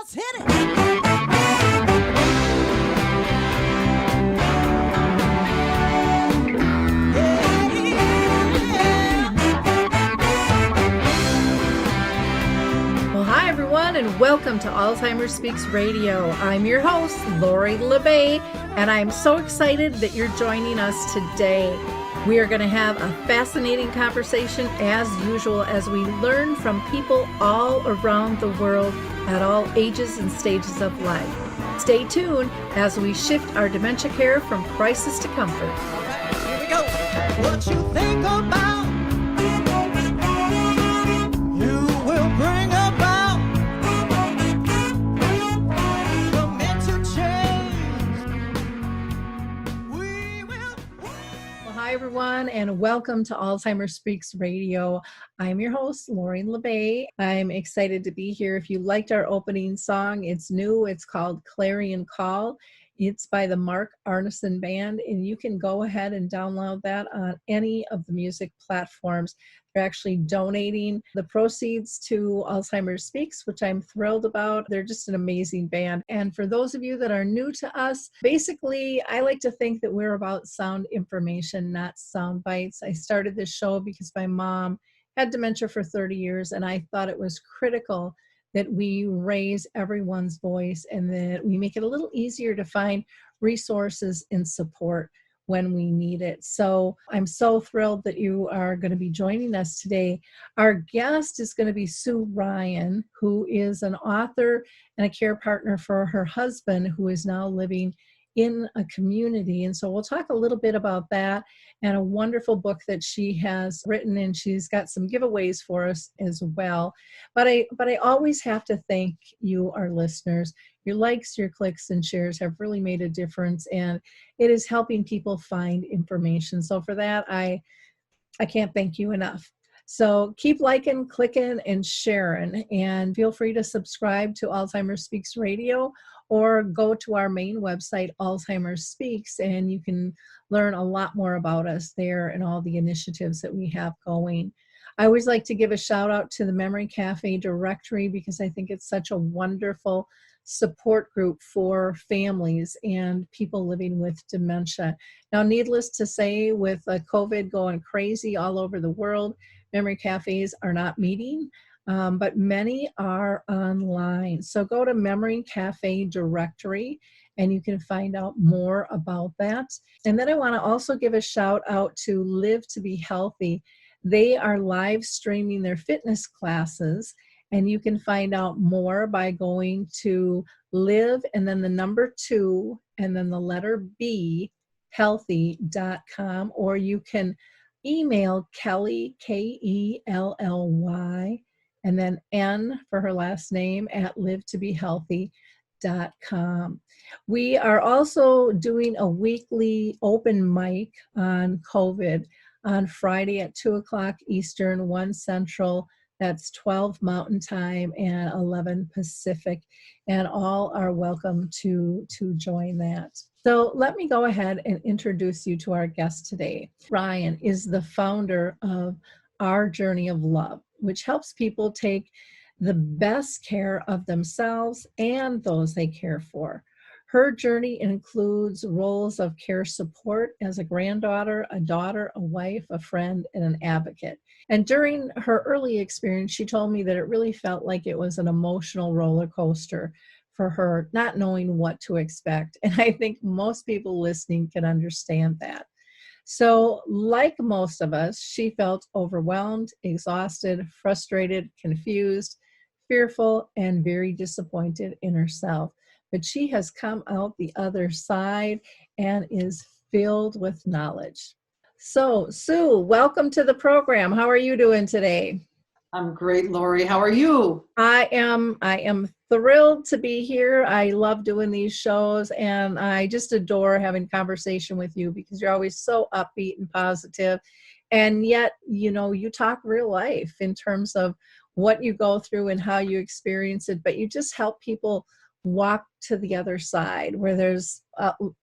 Let's hit it. Well, hi everyone, and welcome to Alzheimer Speaks Radio. I'm your host, Lori La Bey, and I'm so excited that you're joining us today. We are going to have a fascinating conversation as usual as we learn from people all around the world at all ages and stages of life. Stay tuned as we shift our dementia care from crisis to comfort. All right, here we go. What you think about, you will bring about the mental change. We will. Well, hi everyone, and welcome to Alzheimer Speaks Radio. I'm your host, Lori La Bey. I'm excited to be here. If you liked our opening song, it's new. It's called Clarion Call. It's by the Mark Arneson Band, and you can go ahead and download that on any of the music platforms. They're actually donating the proceeds to Alzheimer Speaks, which I'm thrilled about. They're just an amazing band. And for those of you that are new to us, basically, I like to think that we're about sound information, not sound bites. I started this show because my mom had dementia for 30 years, and I thought it was critical that we raise everyone's voice and that we make it a little easier to find resources and support when we need it. So I'm so thrilled that you are going to be joining us today. Our guest is going to be Sue Ryan, who is an author and a care partner for her husband, who is now living in a community. And so we'll talk a little bit about that and a wonderful book that she has written, and she's got some giveaways for us as well. But I always have to thank you, our listeners. Your likes, your clicks, and shares have really made a difference, and it is helping people find information. So for that, I can't thank you enough. So keep liking, clicking, and sharing, and feel free to subscribe to Alzheimer Speaks Radio or go to our main website, Alzheimer Speaks, and you can learn a lot more about us there and all the initiatives that we have going. I always like to give a shout out to the Memory Cafe directory because I think it's such a wonderful support group for families and people living with dementia. Now, needless to say, with COVID going crazy all over the world, memory cafes are not meeting, but many are online. So go to Memory Cafe directory and you can find out more about that. And then I want to also give a shout out to Live to Be Healthy. They are live streaming their fitness classes, and you can find out more by going to live and then the number 2 and then the letter B healthy.com, or you can email Kelly, Kelly, and then N for her last name at livetobehealthy.com. We are also doing a weekly open mic on COVID on Friday at 2 o'clock Eastern, 1 Central. That's 12 Mountain Time and 11 Pacific, and all are welcome to join that. So let me go ahead and introduce you to our guest today. Ryan is the founder of Our Journey of Love, which helps people take the best care of themselves and those they care for. Her journey includes roles of care support as a granddaughter, a daughter, a wife, a friend, and an advocate. And during her early experience, she told me that it really felt like it was an emotional roller coaster for her, not knowing what to expect. And I think most people listening can understand that. So, like most of us, she felt overwhelmed, exhausted, frustrated, confused, fearful, and very disappointed in herself. But she has come out the other side and is filled with knowledge. So, Sue, welcome to the program. How are you doing today? I'm great, Lori. How are you? I am thrilled to be here. I love doing these shows, and I just adore having conversation with you because you're always so upbeat and positive. And yet, you talk real life in terms of what you go through and how you experience it, but you just help people walk to the other side where there's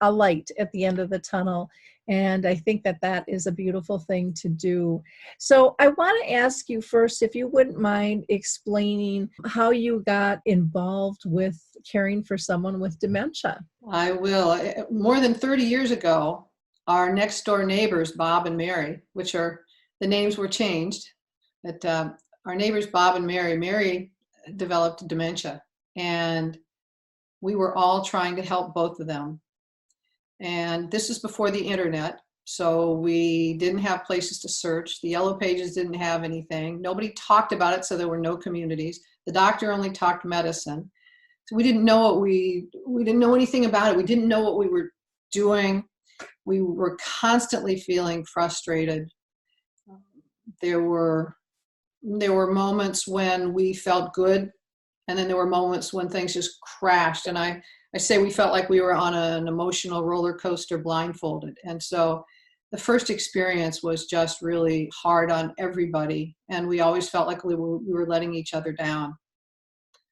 a light at the end of the tunnel. And I think that that is a beautiful thing to do. So I want to ask you first, if you wouldn't mind explaining how you got involved with caring for someone with dementia. I will. More than 30 years ago, our next door neighbors, Bob and Mary, which are the names were changed, but our neighbors, Bob and Mary developed dementia. And we were all trying to help both of them. And this is before the internet. So we didn't have places to search. The yellow pages didn't have anything. Nobody talked about it, so there were no communities. The doctor only talked medicine. So we didn't know we didn't know anything about it. We didn't know what we were doing. We were constantly feeling frustrated. There were moments when we felt good, and then there were moments when things just crashed. And I say we felt like we were on an emotional roller coaster blindfolded. And so the first experience was just really hard on everybody. And we always felt like we were letting each other down.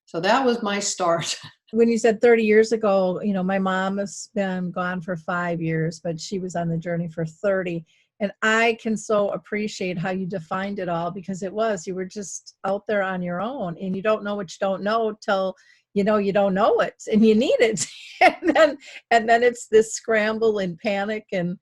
So that was my start. When you said 30 years ago, my mom has been gone for 5 years, but she was on the journey for 30. And I can so appreciate how you defined it all, because you were just out there on your own, and you don't know what you don't know till you don't know it and you need it. and then it's this scramble and panic, and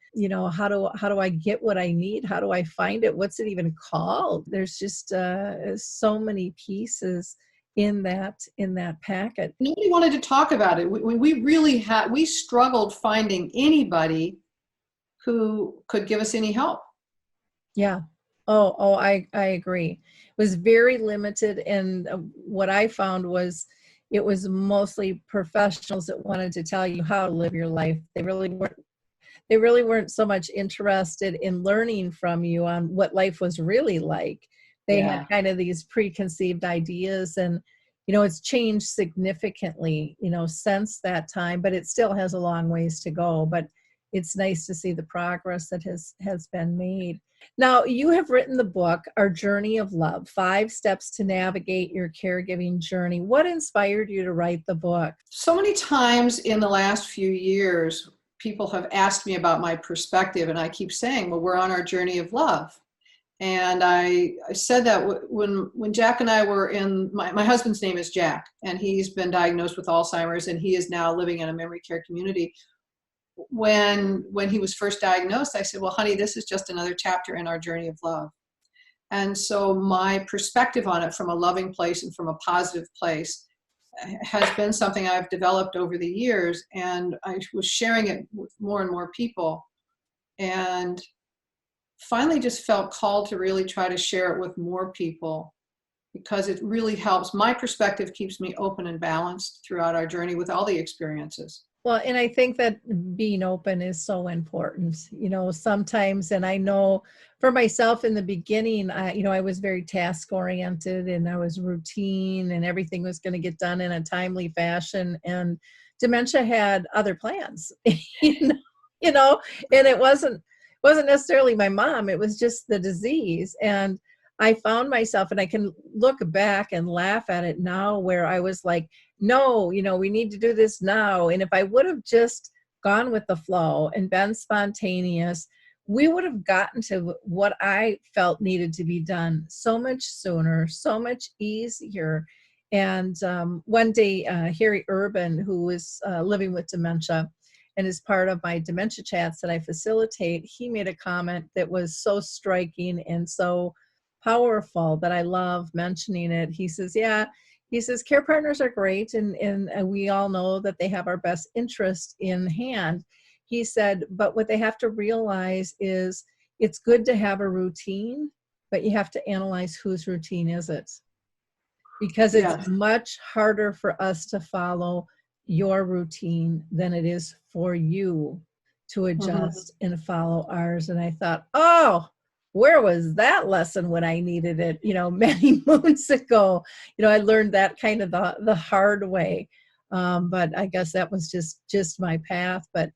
how do I get what I need? How do I find it? What's it even called? There's just so many pieces in that packet. Nobody wanted to talk about it. We struggled finding anybody who could give us any help. Yeah. I agree. It was very limited, and what I found was it was mostly professionals that wanted to tell you how to live your life. They really weren't so much interested in learning from you on what life was really like. They had kind of these preconceived ideas, and it's changed significantly since that time, but it still has a long ways to go. But it's nice to see the progress that has been made. Now, you have written the book, Our Journey of Love, 5 Steps to Navigate Your Caregiving Journey. What inspired you to write the book? So many times in the last few years, people have asked me about my perspective, and I keep saying, well, we're on our journey of love. And I said that when Jack and I were my husband's name is Jack, and he's been diagnosed with Alzheimer's, and he is now living in a memory care community. When he was first diagnosed, I said, well, honey, this is just another chapter in our journey of love. And so my perspective on it from a loving place and from a positive place has been something I've developed over the years. And I was sharing it with more and more people, and finally just felt called to really try to share it with more people, because it really helps. My perspective keeps me open and balanced throughout our journey with all the experiences. Well, and I think that being open is so important, sometimes. And I know for myself in the beginning, I was very task oriented, and I was routine, and everything was going to get done in a timely fashion. And dementia had other plans, and it wasn't necessarily my mom. It was just the disease. And I found myself, and I can look back and laugh at it now, where I was like, no, we need to do this now. And if I would have just gone with the flow and been spontaneous, we would have gotten to what I felt needed to be done so much sooner, so much easier. And one day, Harry Urban, who was living with dementia and is part of my dementia chats that I facilitate, he made a comment that was so striking and so powerful that I love mentioning it. He says, care partners are great, and we all know that they have our best interest in hand. He said, but what they have to realize is it's good to have a routine, but you have to analyze whose routine is it. Because it's much harder for us to follow your routine than it is for you to adjust and follow ours. And I thought, oh, where was that lesson when I needed it, many moons ago? I learned that kind of the hard way. But I guess that was just my path. But,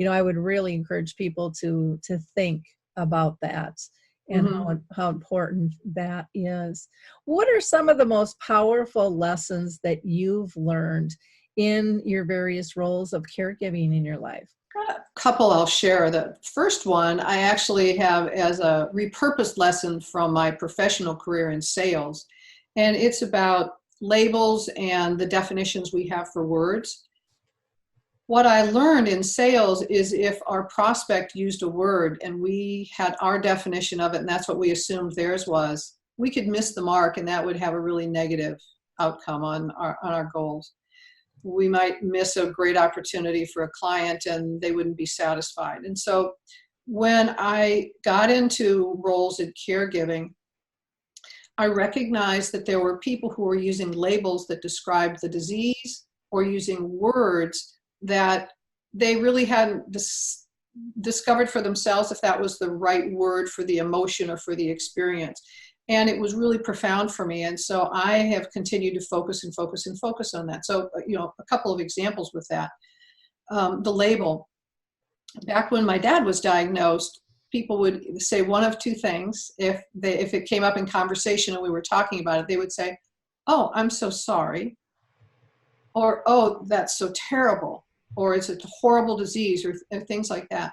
I would really encourage people to think about that and how important that is. What are some of the most powerful lessons that you've learned in your various roles of caregiving in your life? Got a couple I'll share. The first one I actually have as a repurposed lesson from my professional career in sales, and it's about labels and the definitions we have for words. What I learned in sales is if our prospect used a word and we had our definition of it and that's what we assumed theirs was, we could miss the mark and that would have a really negative outcome on our goals. We might miss a great opportunity for a client and they wouldn't be satisfied. And so when I got into roles in caregiving, I recognized that there were people who were using labels that described the disease or using words that they really hadn't discovered for themselves if that was the right word for the emotion or for the experience. And it was really profound for me. And so I have continued to focus and focus and focus on that. So, a couple of examples with that. The label. Back when my dad was diagnosed, people would say one of two things. If it came up in conversation and we were talking about it, they would say, "Oh, I'm so sorry," or "Oh, that's so terrible," or "It's a horrible disease," or things like that.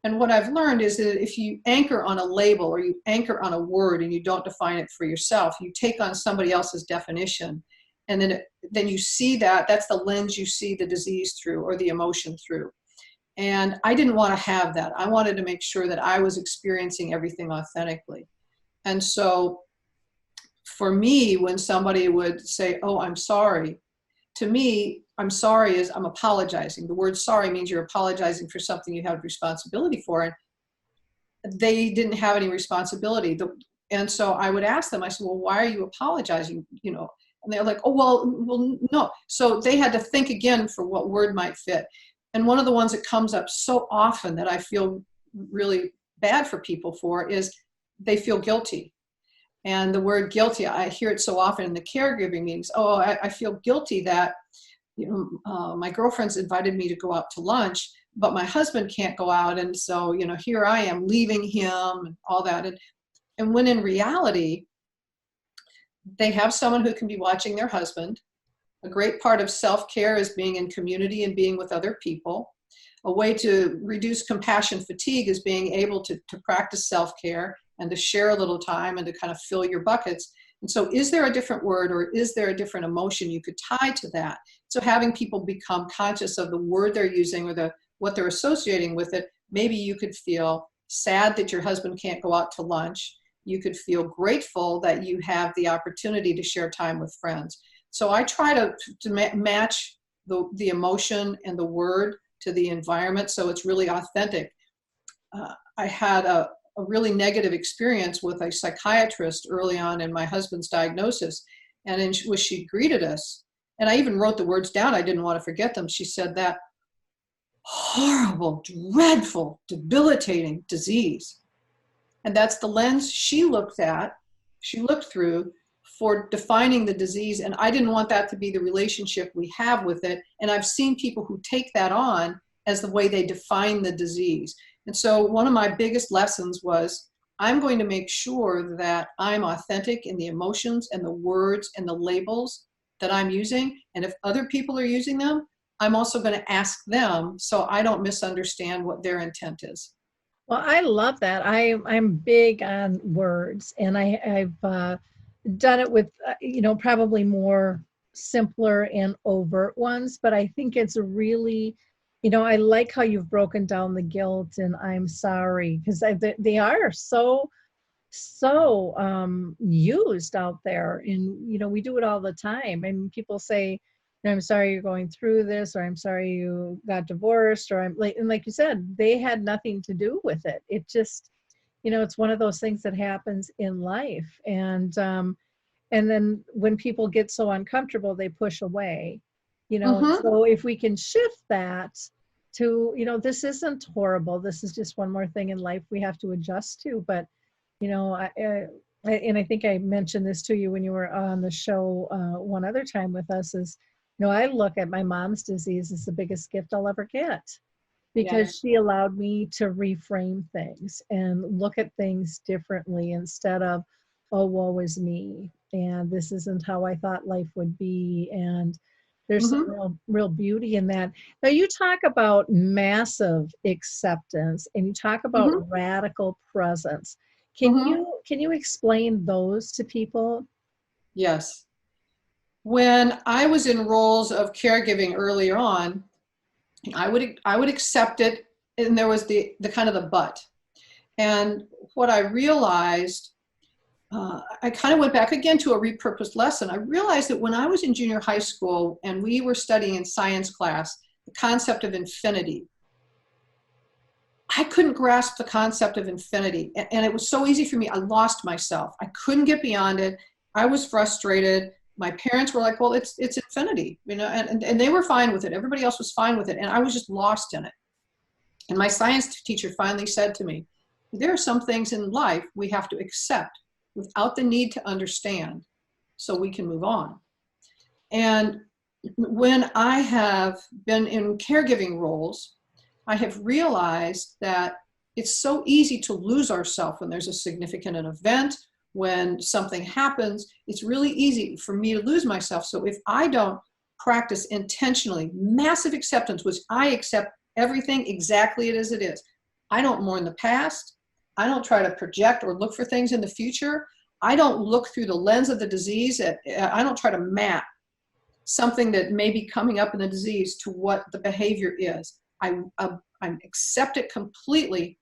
And what I've learned is that if you anchor on a label or you anchor on a word and you don't define it for yourself, you take on somebody else's definition, and then you see that's the lens you see the disease through or the emotion through. And I didn't want to have that. I wanted to make sure that I was experiencing everything authentically. And so for me, when somebody would say, "Oh, I'm sorry," to me, I'm sorry is I'm apologizing. The word sorry means you're apologizing for something you have responsibility for. And they didn't have any responsibility. And so I would ask them, I said, "Well, why are you apologizing?" And they're like, "Oh, well, no." So they had to think again for what word might fit. And one of the ones that comes up so often that I feel really bad for people for is they feel guilty. And the word guilty, I hear it so often in the caregiving meetings. "Oh, I feel guilty that my girlfriend's invited me to go out to lunch, but my husband can't go out. And so, here I am leaving him," and all that. And when in reality, they have someone who can be watching their husband. A great part of self-care is being in community and being with other people. A way to reduce compassion fatigue is being able to practice self-care and to share a little time and to kind of fill your buckets. And so is there a different word or is there a different emotion you could tie to that? So having people become conscious of the word they're using or what they're associating with it, maybe you could feel sad that your husband can't go out to lunch. You could feel grateful that you have the opportunity to share time with friends. So I try to match the emotion and the word to the environment so it's really authentic. I had a really negative experience with a psychiatrist early on in my husband's diagnosis. And then she greeted us, and I even wrote the words down. I didn't want to forget them. She said, "That horrible, dreadful, debilitating disease." And that's the lens she looked through for defining the disease. And I didn't want that to be the relationship we have with it. And I've seen people who take that on as the way they define the disease. And so one of my biggest lessons was I'm going to make sure that I'm authentic in the emotions and the words and the labels that I'm using. And if other people are using them, I'm also going to ask them so I don't misunderstand what their intent is. Well, I love that. I'm big on words, and I've done it with probably more simpler and overt ones, but I think it's really, I like how you've broken down the guilt and "I'm sorry," because they are so used out there, and we do it all the time. And people say, "I'm sorry you're going through this," or "I'm sorry you got divorced," or and like you said, they had nothing to do with it. It just, it's one of those things that happens in life. And then when people get so uncomfortable, they push away, and Mm-hmm. so if we can shift that to, this isn't horrible. This is just one more thing in life we have to adjust to. But, and I think I mentioned this to you when you were on the show one other time with us is, I look at my mom's disease as the biggest gift I'll ever get, Yeah. because she allowed me to reframe things and look at things differently instead of, "Oh, woe is me, and this isn't how I thought life would be." And There's some Mhm. real beauty in that. Now you talk about massive acceptance and you talk about Mhm. radical presence. Mhm. Can you explain those to people? Yes. When I was in roles of caregiving earlier on, I would accept it, and there was the kind of the but. And what I realized, I kind of went back again to a repurposed lesson. I realized that when I was in junior high school and we were studying in science class the concept of infinity, I couldn't grasp the concept of infinity. And it was so easy for me. I lost myself. I couldn't get beyond it. I was frustrated. My parents were like, well, it's infinity, and they were fine with it. Everybody else was fine with it. And I was just lost in it. And my science teacher finally said to me, there are some things in life we have to accept without the need to understand so we can move on. And when I have been in caregiving roles, I have realized that it's so easy to lose ourselves when there's a significant event, when something happens. It's really easy for me to lose myself. So if I don't practice intentionally massive acceptance, which I accept everything exactly as it is, I don't mourn the past. I don't try to project or look for things in the future. I don't look through the lens of the disease. I don't try to map something that may be coming up in the disease to what the behavior is. I accept it completely.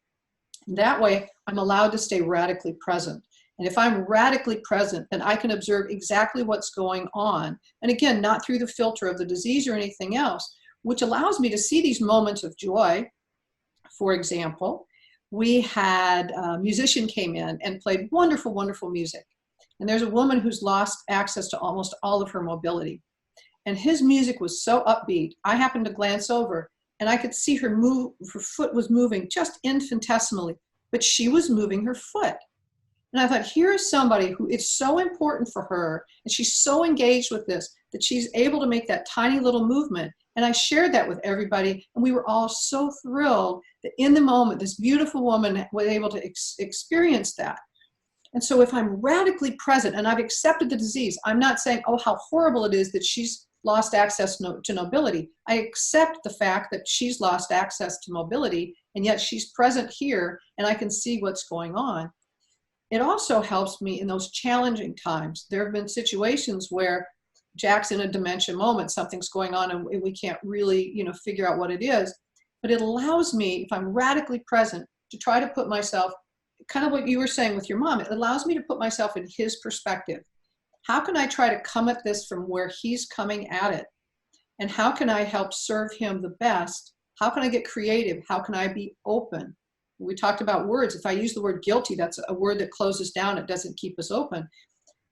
That way, I'm allowed to stay radically present. And if I'm radically present, then I can observe exactly what's going on. And again, not through the filter of the disease or anything else, which allows me to see these moments of joy. For example, we had a musician came in and played wonderful, wonderful music. And there's a woman who's lost access to almost all of her mobility. And his music was so upbeat. I happened to glance over and I could see her move. Her foot was moving just infinitesimally, but she was moving her foot. And I thought, here is somebody who it's so important for her, and she's so engaged with this that she's able to make that tiny little movement. And I shared that with everybody, and we were all so thrilled that in the moment, this beautiful woman was able to experience that. And so if I'm radically present and I've accepted the disease, I'm not saying, oh, how horrible it is that she's lost access to mobility. I accept the fact that she's lost access to mobility, and yet she's present here and I can see what's going on. It also helps me in those challenging times. There have been situations where Jack's in a dementia moment, something's going on and we can't really, figure out what it is. But it allows me, if I'm radically present, to try to put myself, kind of what you were saying with your mom, it allows me to put myself in his perspective. How can I try to come at this from where he's coming at it? And how can I help serve him the best? How can I get creative? How can I be open? We talked about words. If I use the word guilty, that's a word that closes down. It doesn't keep us open.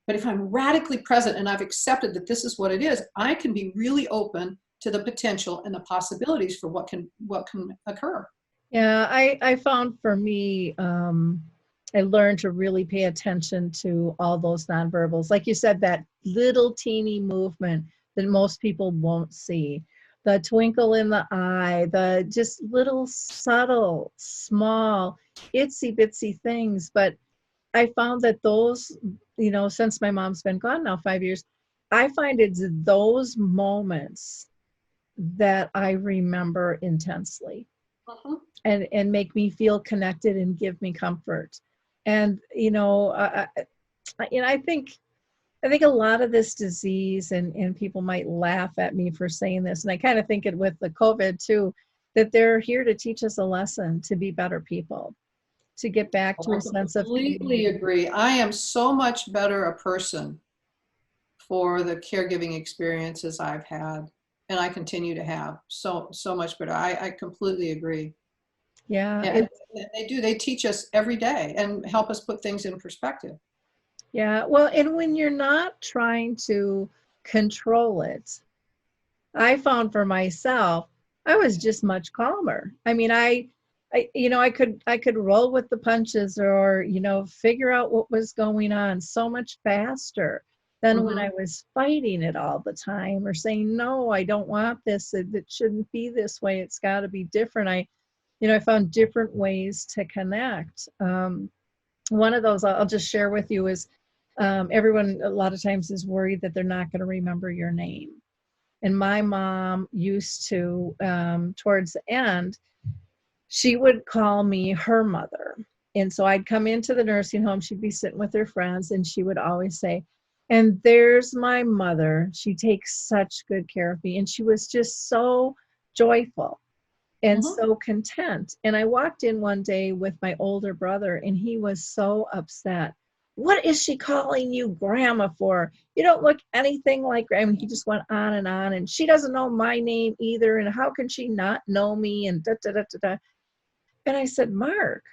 But if I'm radically present and I've accepted that this is what it is, I can be really open to the potential and the possibilities for what can occur. Yeah, I found for me, I learned to really pay attention to all those nonverbals. Like you said, that little teeny movement that most people won't see, the twinkle in the eye, the just little subtle, small, itsy bitsy things. But I found that those, since my mom's been gone now 5 years, I find it's those moments that I remember intensely Mhm. and make me feel connected and give me comfort. And I think a lot of this disease, and people might laugh at me for saying this, and I kind of think it with the COVID too, that they're here to teach us a lesson to be better people, to get back to I a sense of completely community. agree. I am so much better a person for the caregiving experiences I've had and I continue to have. So much better. I completely agree. Yeah, And they teach us every day and help us put things in perspective. yeah. Well, and when you're not trying to control it, I found for myself, I was just much calmer. I mean, I could roll with the punches or, figure out what was going on so much faster than when Hmm. I was fighting it all the time or saying, no, I don't want this. It shouldn't be this way. It's got to be different. I found different ways to connect. One of those I'll just share with you is everyone a lot of times is worried that they're not going to remember your name. And my mom used to, towards the end, she would call me her mother. And so I'd come into the nursing home, she'd be sitting with her friends, and she would always say, "And there's my mother. She takes such good care of me." And she was just so joyful and Mhm. so content. And I walked in one day with my older brother, and he was so upset. "What is she calling you grandma for? You don't look anything like grandma." He just went on, and she doesn't know my name either. And how can she not know me? And da da da da da. And I said, "Mark,"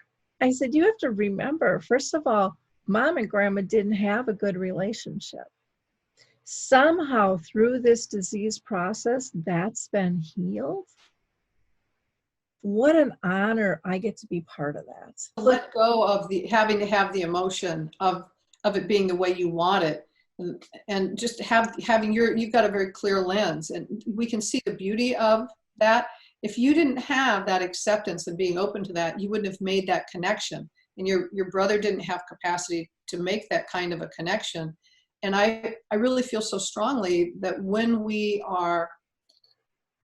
I said, "you have to remember, first of all, mom and grandma didn't have a good relationship. Somehow through this disease process, that's been healed. What an honor I get to be part of that." Let go of the having to have the emotion of it being the way you want it, and just having you've got a very clear lens, and we can see the beauty of that. If you didn't have that acceptance and being open to that, you wouldn't have made that connection, and your brother didn't have capacity to make that kind of a connection. And I really feel so strongly that when we are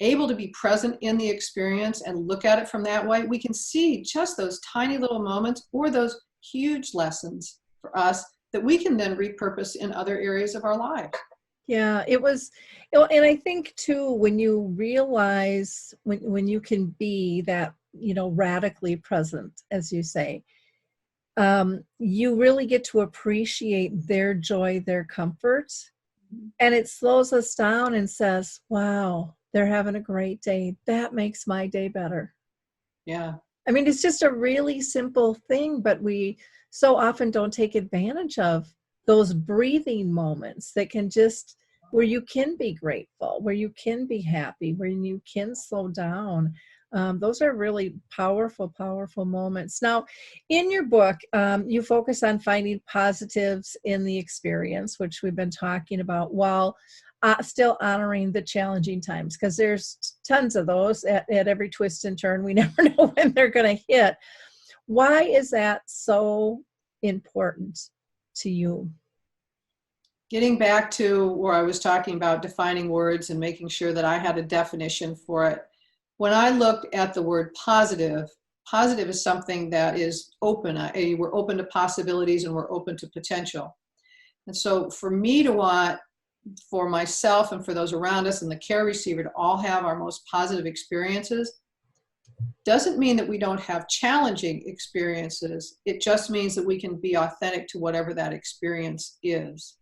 able to be present in the experience and look at it from that way, we can see just those tiny little moments or those huge lessons for us that we can then repurpose in other areas of our lives. Yeah, it was, and I think too, when you realize when you can be that, radically present, as you say, you really get to appreciate their joy, their comfort, and it slows us down and says, "Wow, they're having a great day. That makes my day better." Yeah. I mean, it's just a really simple thing, but we so often don't take advantage of those breathing moments that can just, where you can be grateful, where you can be happy, where you can slow down. Those are really powerful, powerful moments. Now, in your book, you focus on finding positives in the experience, which we've been talking about, while still honoring the challenging times, because there's tons of those at every twist and turn. We never know when they're going to hit. Why is that so important to you? Getting back to where I was talking about defining words and making sure that I had a definition for it. When I looked at the word positive, positive is something that is open. We're open to possibilities and we're open to potential. And so for me to want, for myself and for those around us and the care receiver to all have our most positive experiences doesn't mean that we don't have challenging experiences. It just means that we can be authentic to whatever that experience is.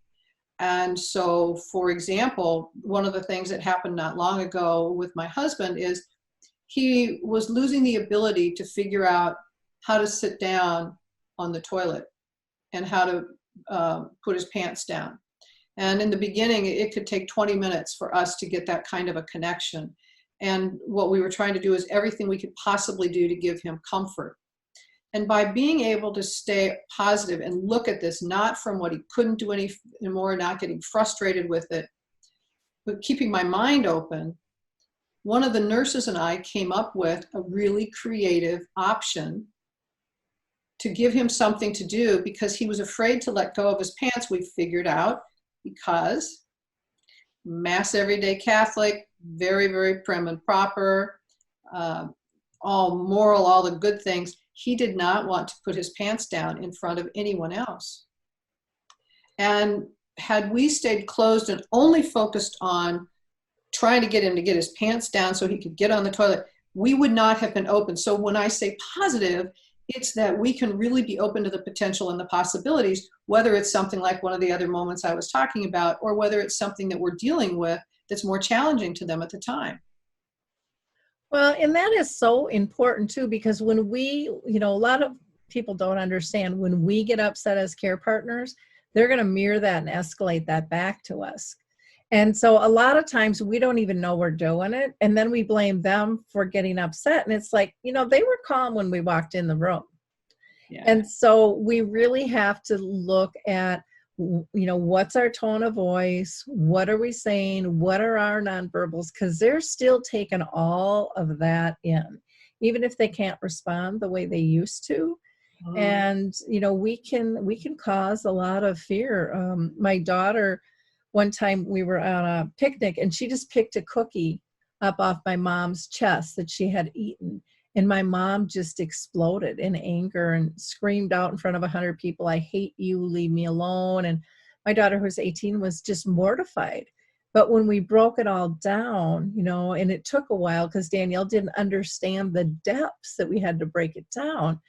And so, for example, one of the things that happened not long ago with my husband is he was losing the ability to figure out how to sit down on the toilet and how to put his pants down. And in the beginning, it could take 20 minutes for us to get that kind of a connection. And what we were trying to do is everything we could possibly do to give him comfort. And by being able to stay positive and look at this, not from what he couldn't do anymore, not getting frustrated with it, but keeping my mind open, one of the nurses and I came up with a really creative option to give him something to do because he was afraid to let go of his pants. We figured out because Mass everyday Catholic, very, very prim and proper, all moral, all the good things. He did not want to put his pants down in front of anyone else. And had we stayed closed and only focused on trying to get him to get his pants down so he could get on the toilet, we would not have been open. So when I say positive, it's that we can really be open to the potential and the possibilities, whether it's something like one of the other moments I was talking about, or whether it's something that we're dealing with that's more challenging to them at the time. Well, and that is so important too, because when we, a lot of people don't understand, when we get upset as care partners, they're going to mirror that and escalate that back to us. And so a lot of times we don't even know we're doing it. And then we blame them for getting upset. And it's like, they were calm when we walked in the room. Yeah. And so we really have to look at, what's our tone of voice? What are we saying? What are our nonverbals? Because they're still taking all of that in, even if they can't respond the way they used to. And, we can cause a lot of fear. My daughter one time we were on a picnic and she just picked a cookie up off my mom's chest that she had eaten. And my mom just exploded in anger and screamed out in front of 100 people, "I hate you, leave me alone." And my daughter, who's 18, was just mortified. But when we broke it all down, and it took a while because Danielle didn't understand the depths that we had to break it down.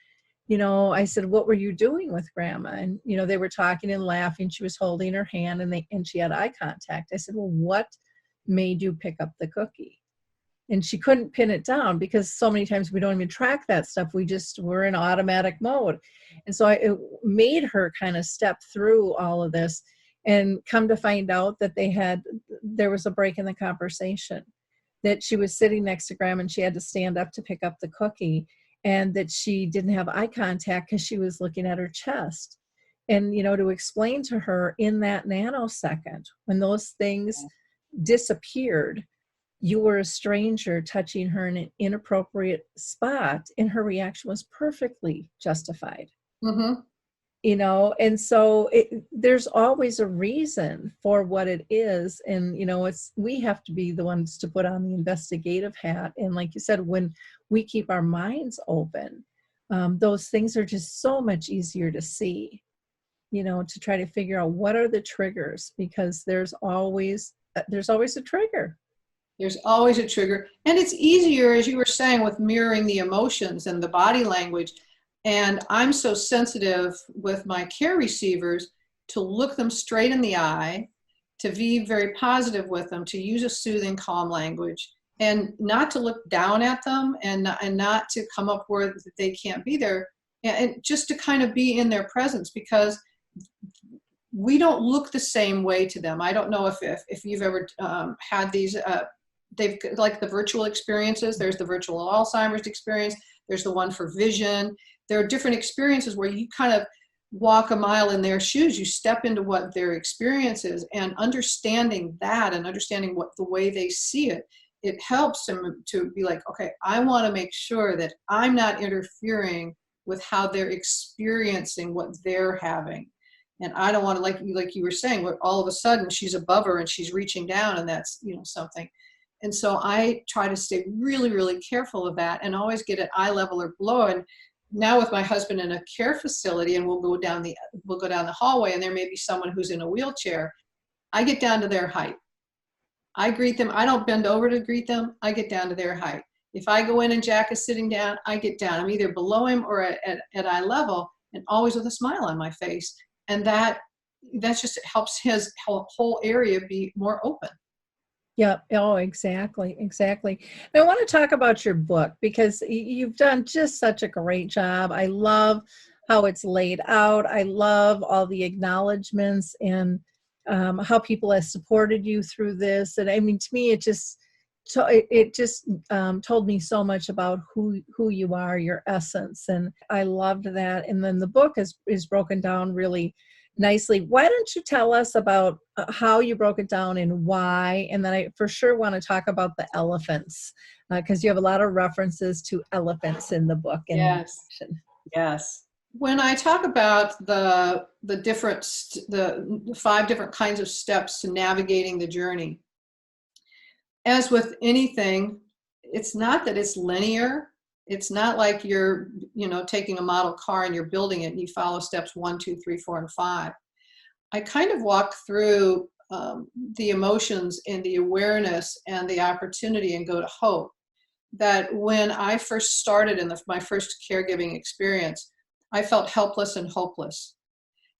I said, "What were you doing with Grandma?" And, they were talking and laughing. She was holding her hand and she had eye contact. I said, "Well, what made you pick up the cookie?" And she couldn't pin it down because so many times we don't even track that stuff. We're in automatic mode. And so it made her kind of step through all of this and come to find out that there was a break in the conversation, that she was sitting next to Grandma and she had to stand up to pick up the cookie, and that she didn't have eye contact because she was looking at her chest. And, to explain to her in that nanosecond, when those things disappeared, you were a stranger touching her in an inappropriate spot, and her reaction was perfectly justified. Mm-hmm. And so there's always a reason for what it is. And, we have to be the ones to put on the investigative hat. And like you said, when we keep our minds open, those things are just so much easier to see, to try to figure out what are the triggers, because there's always a trigger. There's always a trigger. And it's easier, as you were saying, with mirroring the emotions and the body language. And I'm so sensitive with my care receivers to look them straight in the eye, to be very positive with them, to use a soothing, calm language, and not to look down at them and not to come up where they can't be there, and just to kind of be in their presence, because we don't look the same way to them. I don't know if you've ever had these, they've like the virtual experiences. There's the virtual Alzheimer's experience. There's the one for vision. There are different experiences where you kind of walk a mile in their shoes. You step into what their experience is, and understanding that and understanding what the way they see it, it helps them to be like, okay, I want to make sure that I'm not interfering with how they're experiencing what they're having. And I don't want to, like you were saying, where all of a sudden she's above her and she's reaching down, and that's, something. And so I try to stay really, really careful of that and always get at eye level or below. And now with my husband in a care facility, and we'll go down the hallway, and there may be someone who's in a wheelchair. I get down to their height. I greet them. I don't bend over to greet them. I get down to their height. If I go in and Jack is sitting down, I get down. I'm either below him or at eye level, and always with a smile on my face. And that just helps his whole area be more open. Yeah. Oh, exactly. Exactly. And I want to talk about your book, because you've done just such a great job. I love how it's laid out. I love all the acknowledgments and how people have supported you through this. And I mean, to me, it just told me so much about who you are, your essence. And I loved that. And then the book is broken down really nicely. Why don't you tell us about how you broke it down and why? And then I for sure want to talk about the elephants, because you have a lot of references to elephants in the book. Yes. Yes. When I talk about the 5 different kinds of steps to navigating the journey, as with anything, it's not that it's linear. It's not like you're, taking a model car and you're building it and you follow steps 1, 2, 3, 4, and 5. I kind of walk through the emotions and the awareness and the opportunity and go to hope. That when I first started in my first caregiving experience, I felt helpless and hopeless.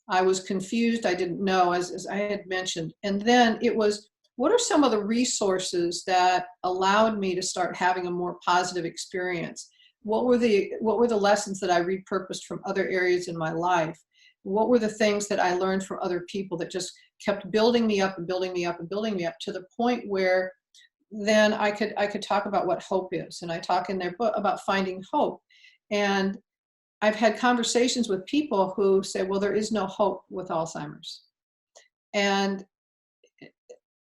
I was confused. I didn't know, as I had mentioned. And then it was, what are some of the resources that allowed me to start having a more positive experience? What were the lessons that I repurposed from other areas in my life? What were the things that I learned from other people that just kept building me up and building me up and building me up to the point where then I could talk about what hope is. And I talk in their book about finding hope. And I've had conversations with people who say, well, there is no hope with Alzheimer's. And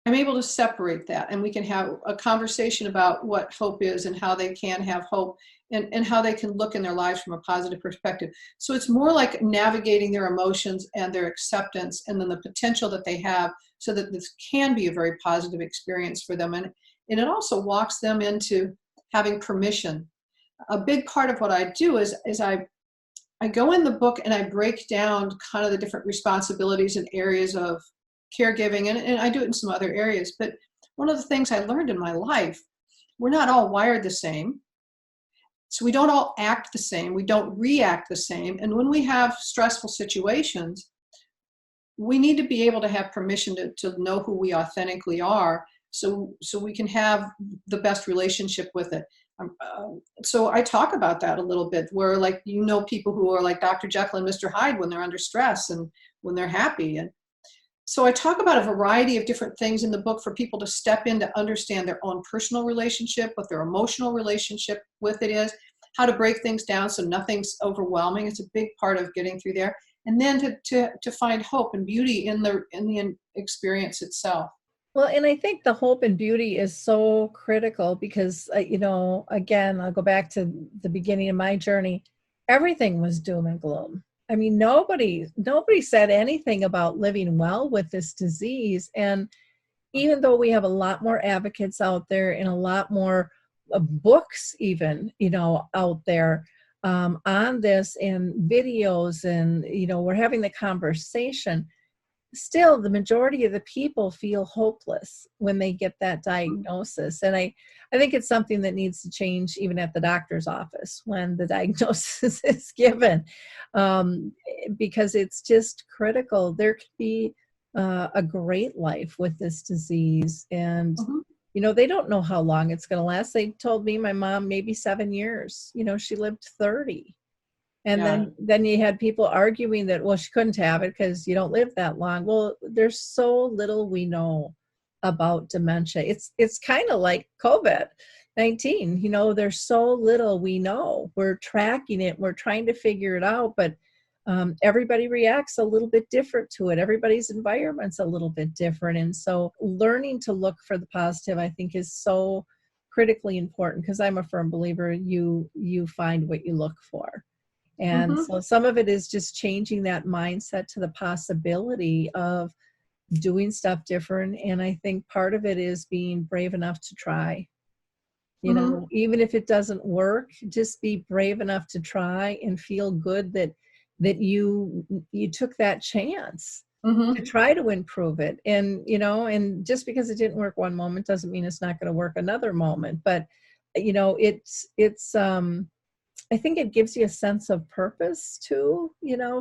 I'm able to separate that, and we can have a conversation about what hope is and how they can have hope and how they can look in their lives from a positive perspective. So it's more like navigating their emotions and their acceptance and then the potential that they have so that this can be a very positive experience for them. And it also walks them into having permission. A big part of what I do is I go in the book and I break down kind of the different responsibilities and areas of caregiving, and I do it in some other areas. But one of the things I learned in my life, we're not all wired the same. So we don't all act the same. We don't react the same. And when we have stressful situations, we need to be able to have permission to know who we authentically are, so we can have the best relationship with it. So I talk about that a little bit, where like, people who are like Dr. Jekyll and Mr. Hyde when they're under stress and when they're happy. And so I talk about a variety of different things in the book for people to step in to understand their own personal relationship, what their emotional relationship with it is, how to break things down so nothing's overwhelming. It's a big part of getting through there. And then to find hope and beauty in the experience itself. Well, and I think the hope and beauty is so critical because, again, I'll go back to the beginning of my journey. Everything was doom and gloom. I mean, nobody said anything about living well with this disease. And even though we have a lot more advocates out there and a lot more books even, out there on this, and videos, and, we're having the conversation, still the majority of the people feel hopeless when they get that diagnosis. And I think it's something that needs to change even at the doctor's office when the diagnosis is given, because it's just critical. There could be a great life with this disease, and they don't know how long it's going to last. They told me, my mom, maybe 7 years. She lived 30. And then you had people arguing that, well, she couldn't have it because you don't live that long. Well, there's so little we know about dementia. It's kind of like COVID-19. There's so little we know. We're tracking it. We're trying to figure it out, but everybody reacts a little bit different to it. Everybody's environment's a little bit different. And so learning to look for the positive, I think, is so critically important, because I'm a firm believer you find what you look for. And so some of it is just changing that mindset to the possibility of doing stuff different. And I think part of it is being brave enough to try. Even if it doesn't work, just be brave enough to try and feel good that you took that chance to try to improve it. And, and just because it didn't work one moment doesn't mean it's not going to work another moment. But, it's I think it gives you a sense of purpose too.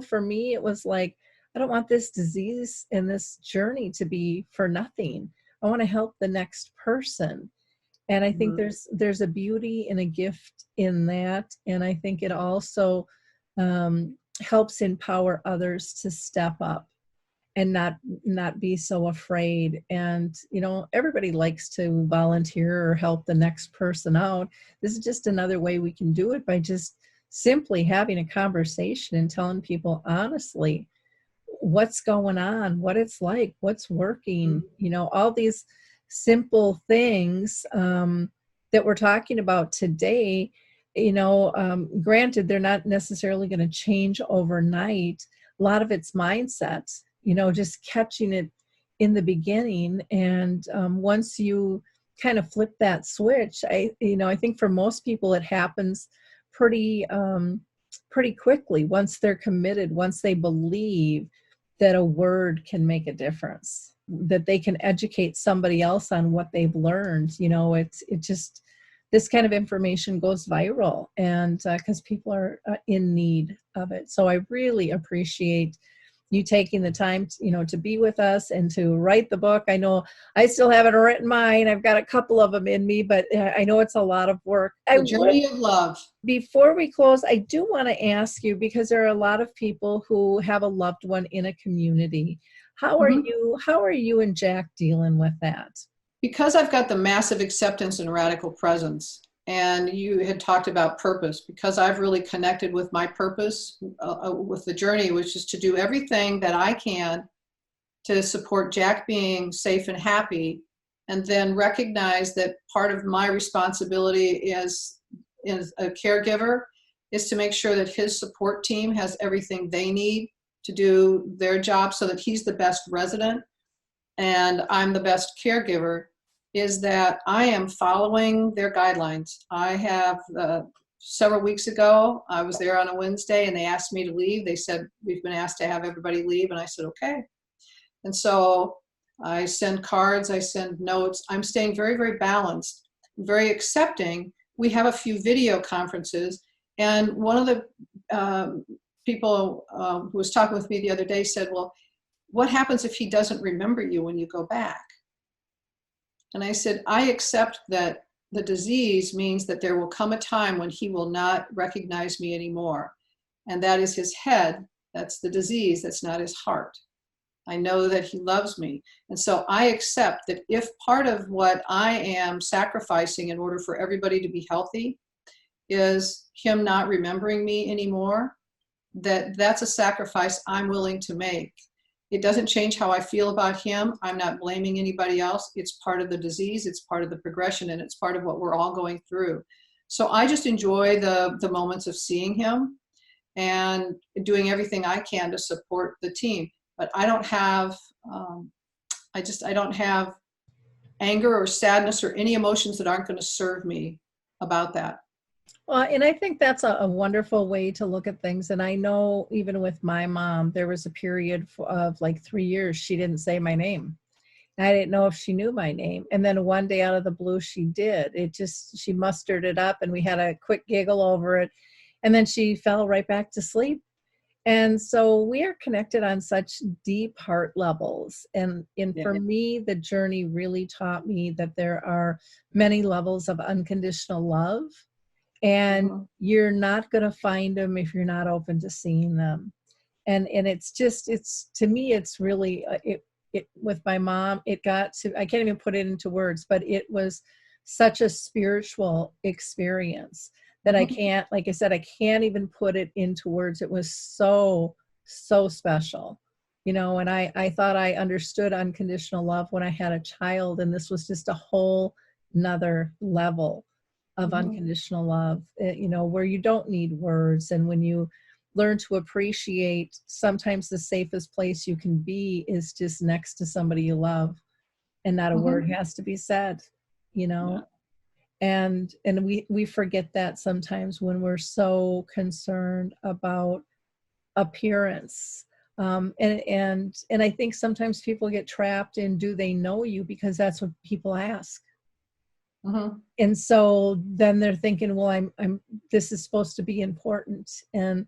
For me, it was like, I don't want this disease and this journey to be for nothing. I want to help the next person. And I think there's a beauty and a gift in that. And I think it also helps empower others to step up and not be so afraid. And, everybody likes to volunteer or help the next person out. This is just another way we can do it, by just simply having a conversation and telling people honestly what's going on, what it's like, what's working, all these simple things that we're talking about today. Granted, they're not necessarily going to change overnight. A lot of it's mindset, just catching it in the beginning. And once you kind of flip that switch, I think for most people it happens pretty quickly once they're committed, once they believe that a word can make a difference, that they can educate somebody else on what they've learned. It just, this kind of information goes viral, and because people are in need of it. So I really appreciate you taking the time to be with us and to write the book. I know I still haven't written mine. I've got a couple of them in me, but I know it's a lot of work. The journey of love. Before we close, I do want to ask you, because there are a lot of people who have a loved one in a community. How are you and Jack dealing with that? Because I've got the massive acceptance and radical presence, and you had talked about purpose, because I've really connected with my purpose with the journey, which is to do everything that I can to support Jack being safe and happy, and then recognize that part of my responsibility as a caregiver is to make sure that his support team has everything they need to do their job so that he's the best resident. and I'm the best caregiver is that I am following their guidelines. I have several weeks ago, I was there on a Wednesday and they asked me to leave. They said, we've been asked to have everybody leave. And I said, okay. And so I send cards, I send notes. I'm staying very, very balanced, very accepting. We have a few video conferences. And one of the people who was talking with me the other day said, well, what happens if he doesn't remember you when you go back? And I said, I accept that the disease means that there will come a time when he will not recognize me anymore. And that is his head. That's the disease. That's not his heart. I know that he loves me. And so I accept that if part of what I am sacrificing in order for everybody to be healthy is him not remembering me anymore, that's a sacrifice I'm willing to make. It doesn't change how I feel about him. I'm not blaming anybody else. It's part of the disease. It's part of the progression, and it's part of what we're all going through. So I just enjoy the moments of seeing him and doing everything I can to support the team. But I don't have, I don't have anger or sadness or any emotions that aren't going to serve me about that. Well, and I think that's a wonderful way to look at things. And I know even with my mom, there was a period of like 3 years, she didn't say my name. And I didn't know if she knew my name. And then one day out of the blue, she did. She mustered it up and we had a quick giggle over it. And then she fell right back to sleep. And so we are connected on such deep heart levels. And for me, the journey really taught me that there are many levels of unconditional love. And you're not going to find them if you're not open to seeing them. And it's to me, it's really, it with my mom, it got to, I can't even put it into words, but it was such a spiritual experience that I can't, like I said, I can't even put it into words. It was so, so special, and I thought I understood unconditional love when I had a child, and this was just a whole nother level of unconditional love, where you don't need words. And when you learn to appreciate, sometimes the safest place you can be is just next to somebody you love, and not a word has to be said, and we forget that sometimes when we're so concerned about appearance. And I think sometimes people get trapped in, do they know you? Because that's what people ask. And so then they're thinking, well, I'm this is supposed to be important. And,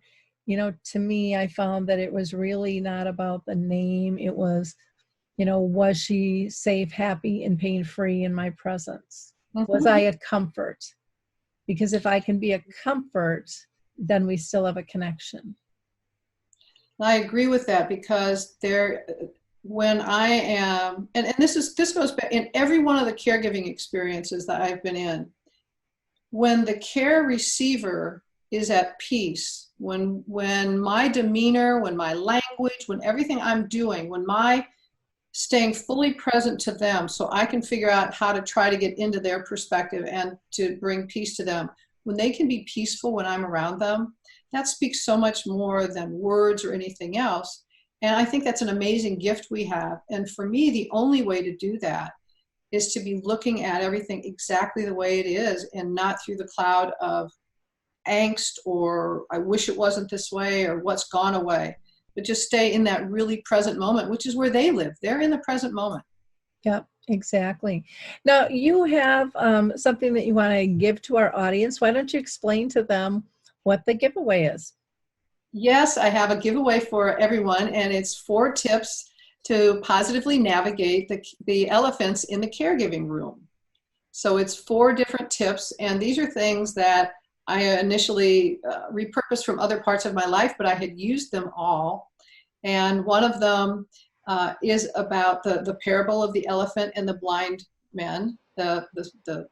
to me, I found that it was really not about the name. It was, was she safe, happy, and pain-free in my presence? Was I a comfort? Because if I can be a comfort, then we still have a connection. I agree with that, because when I am, and this goes back in every one of the caregiving experiences that I've been in, when the care receiver is at peace, when my demeanor, when my language, when everything I'm doing, when my staying fully present to them so I can figure out how to try to get into their perspective and to bring peace to them, when they can be peaceful when I'm around them, that speaks so much more than words or anything else. And I think that's an amazing gift we have. And for me, the only way to do that is to be looking at everything exactly the way it is, and not through the cloud of angst or I wish it wasn't this way or what's gone away, but just stay in that really present moment, which is where they live. They're in the present moment. Yep, exactly. Now, you have something that you want to give to our audience. Why don't you explain to them what the giveaway is? Yes, I have a giveaway for everyone, and it's 4 tips to positively navigate the elephants in the caregiving room. So it's 4 different tips, and these are things that I initially repurposed from other parts of my life, but I had used them all. And one of them is about the parable of the elephant and the blind men, the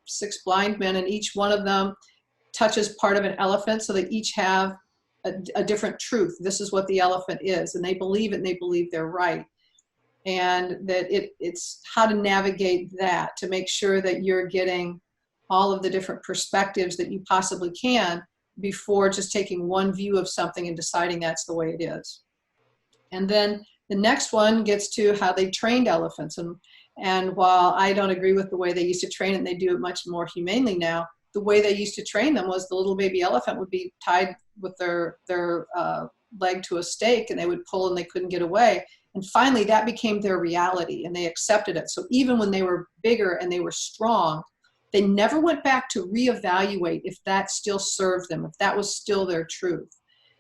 6 blind men, and each one of them touches part of an elephant, so they each have a different truth. This is what the elephant is, and they believe it, and they believe they're right. And that it's how to navigate that to make sure that you're getting all of the different perspectives that you possibly can before just taking one view of something and deciding that's the way it is. And then The next one gets to how they trained elephants. And while I don't agree with the way they used to train it, and they do it much more humanely now, the way they used to train them was the little baby elephant would be tied with their leg to a stake, and they would pull and they couldn't get away. And finally, that became their reality, and they accepted it. So even when they were bigger and they were strong, they never went back to reevaluate if that still served them, if that was still their truth.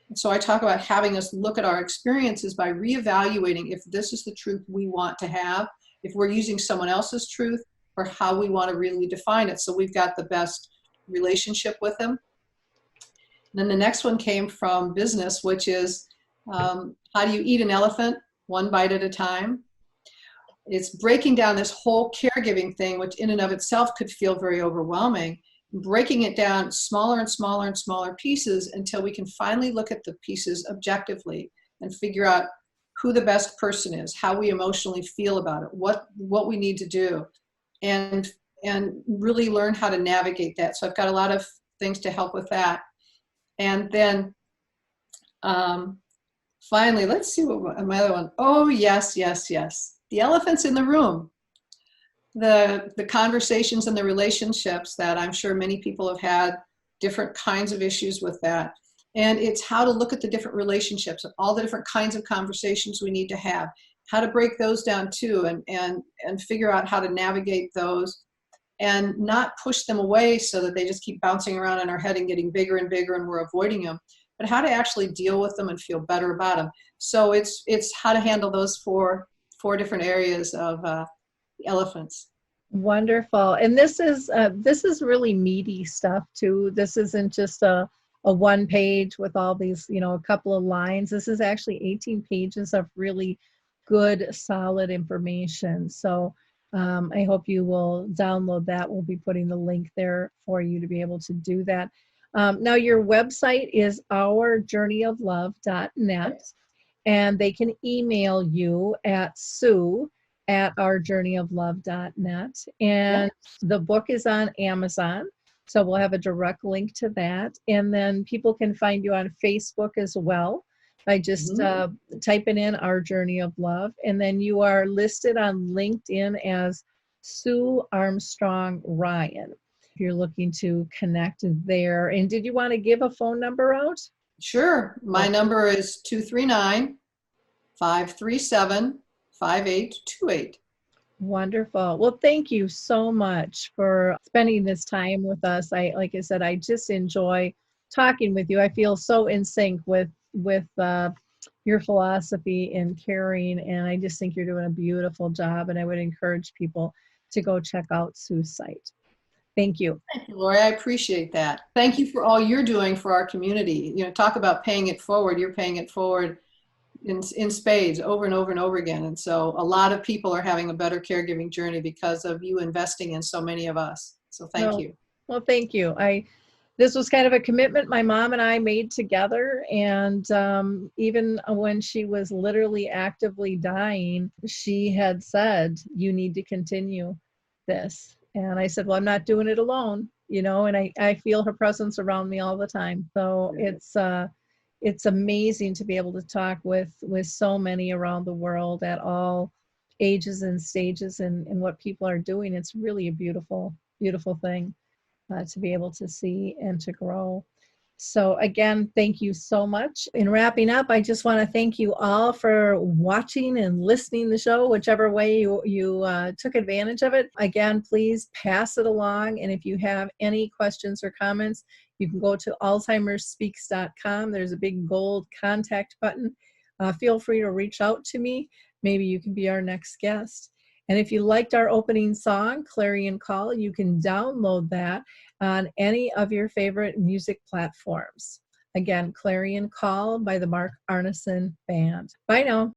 And so I talk about having us look at our experiences by reevaluating if this is the truth we want to have, if we're using someone else's truth, or how we want to really define it so we've got the best relationship with them. And then the next one came from business, which is how do you eat an elephant one bite at a time? It's breaking down this whole caregiving thing, which in and of itself could feel very overwhelming, breaking it down smaller and smaller and smaller pieces until we can finally look at the pieces objectively and figure out who the best person is, how we emotionally feel about it, what we need to do, and really learn how to navigate that. So I've got a lot of things to help with that. And then finally, let's see what my other one. Oh, yes. The elephants in the room. The conversations and the relationships that I'm sure many people have had different kinds of issues with that. And it's how to look at the different relationships, all the different kinds of conversations we need to have, how to break those down too, and figure out how to navigate those and not push them away so that they just keep bouncing around in our head and getting bigger and bigger and we're avoiding them, but how to actually deal with them and feel better about them. So it's how to handle those four different areas of elephants. Wonderful. And this is really meaty stuff too. This isn't just a one page with all these, a couple of lines. This is actually 18 pages of really good, solid information. So I hope you will download that. We'll be putting the link there for you to be able to do that. Now your website is ourjourneyoflove.net, and they can email you at sue@ourjourneyoflove.net. And the book is on Amazon, so we'll have a direct link to that. And then people can find you on Facebook as well by just typing in Our Journey of Love. And then you are listed on LinkedIn as Sue Armstrong Ryan, if you're looking to connect there. And did you want to give a phone number out? Sure. My number is 239-537-5828. Wonderful. Well, thank you so much for spending this time with us. Like I said, I just enjoy talking with you. I feel so in sync with your philosophy in caring, and I just think you're doing a beautiful job, and I would encourage people to go check out Sue's site. Thank you. Thank you, Lori. I appreciate that. Thank you for all you're doing for our community. Talk about paying it forward. You're paying it forward in spades over and over and over again. And so a lot of people are having a better caregiving journey because of you investing in so many of us. So thank you. Well, thank you. This was kind of a commitment my mom and I made together. And even when she was literally actively dying, she had said, you need to continue this. And I said, well, I'm not doing it alone, and I feel her presence around me all the time. So it's amazing to be able to talk with so many around the world at all ages and stages and what people are doing. It's really a beautiful, beautiful thing to be able to see and to grow. So again, thank you so much. In wrapping up, I just want to thank you all for watching and listening to the show, whichever way you took advantage of it. Again, please pass it along. And if you have any questions or comments, you can go to alzheimersspeaks.com. There's a big gold contact button. Feel free to reach out to me. Maybe you can be our next guest. And if you liked our opening song, Clarion Call, you can download that on any of your favorite music platforms. Again, Clarion Call by the Mark Arneson Band. Bye now.